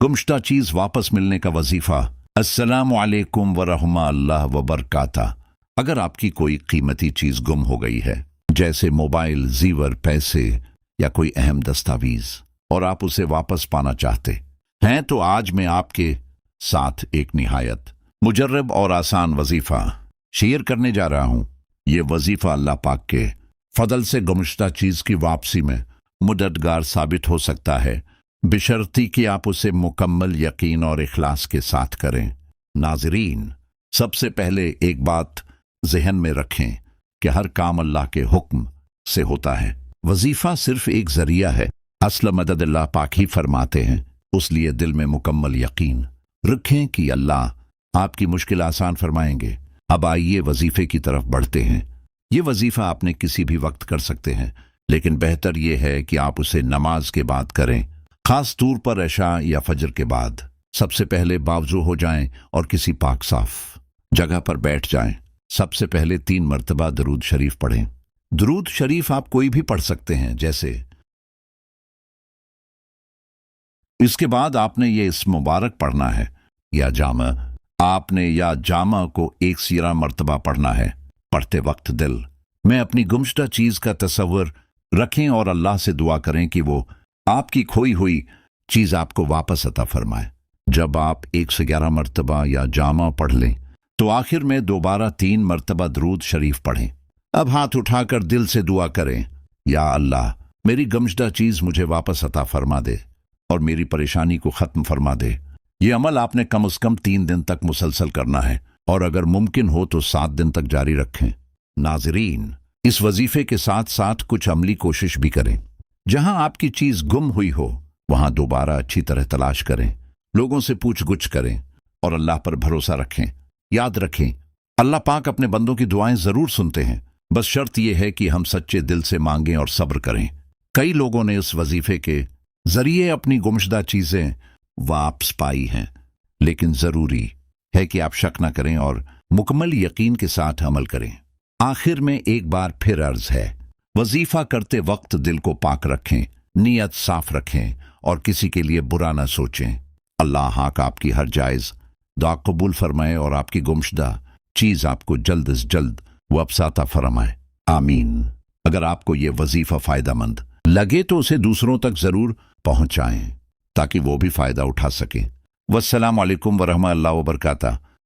गुमशुदा चीज वापस मिलने का वजीफा। अस्सलामु अलैकुम वरहमतुल्लाह वबरकातुहू। अगर आपकी कोई कीमती चीज गुम हो गई है, जैसे मोबाइल, जीवर, पैसे या कोई अहम दस्तावेज, और आप उसे वापस पाना चाहते हैं, तो आज मैं आपके साथ एक निहायत मुजर्रब और आसान वजीफा शेयर करने जा रहा हूं। ये वजीफा अल्लाह पाक के फजल से गुमशुदा चीज की वापसी में मददगार साबित हो सकता है, बशर्ती कि आप उसे मुकम्मल यकीन और इखलास के साथ करें। नाज़रीन, सबसे पहले एक बात ज़हन में रखें कि हर काम अल्लाह के हुक्म से होता है। वजीफा सिर्फ एक जरिया है, असल मदद अल्लाह पाक ही फरमाते हैं। उसलिए दिल में मुकम्मल यकीन रखें कि अल्लाह आपकी मुश्किल आसान फरमाएंगे। अब आइए वजीफे की तरफ बढ़ते हैं। ये वजीफा आपने किसी भी वक्त कर सकते हैं, लेकिन बेहतर यह है कि आप उसे नमाज के बाद करें, खास तौर पर इशा या फजर के बाद। सबसे पहले बावजू हो जाएं और किसी पाक साफ जगह पर बैठ जाएं। सबसे पहले 3 मरतबा दरूद शरीफ पढ़ें। दरूद शरीफ आप कोई भी पढ़ सकते हैं, जैसे इसके बाद आपने ये इस मुबारक पढ़ना है, या जामा को 1 मरतबा पढ़ना है। पढ़ते वक्त दिल में अपनी गुमशुदा चीज का तसव्वुर रखें और अल्लाह से दुआ करें कि वो आपकी खोई हुई चीज आपको वापस अता फरमाए। जब आप 111 मरतबा या जामा पढ़ लें, तो आखिर में दोबारा 3 मरतबा दरूद शरीफ पढ़ें। अब हाथ उठाकर दिल से दुआ करें, या अल्लाह, मेरी गुमशुदा चीज मुझे वापस अता फरमा दे और मेरी परेशानी को खत्म फरमा दे। ये अमल आपने कम से कम 3 दिन तक मुसलसल करना है, और अगर मुमकिन हो तो 7 दिन तक जारी रखें। नाज़रीन, इस वजीफे के साथ साथ कुछ अमली कोशिश भी करें। जहां आपकी चीज गुम हुई हो, वहां दोबारा अच्छी तरह तलाश करें, लोगों से पूछ-गुछ करें और अल्लाह पर भरोसा रखें। याद रखें, अल्लाह पाक अपने बंदों की दुआएं जरूर सुनते हैं, बस शर्त यह है कि हम सच्चे दिल से मांगें और सब्र करें। कई लोगों ने इस वजीफे के जरिए अपनी गुमशुदा चीजें वापस पाई हैं, लेकिन जरूरी है कि आप शक न करें और मुकम्मल यकीन के साथ अमल करें। आखिर में एक बार फिर अर्ज है, वजीफा करते वक्त दिल को पाक रखें, नीयत साफ रखें और किसी के लिए बुरा न सोचें। अल्लाह हाक आपकी हर जायज़ दुआ कबूल फरमाए और आपकी गुमशुदा चीज़ आपको जल्द से जल्द वापस अता फरमाए। आमीन। अगर आपको ये वजीफा फ़ायदेमंद लगे तो उसे दूसरों तक ज़रूर पहुँचाएँ, ताकि वो भी फ़ायदा उठा सकें। वस्सलामु अलैकुम वरहमतुल्लाहि वबरकातुहू।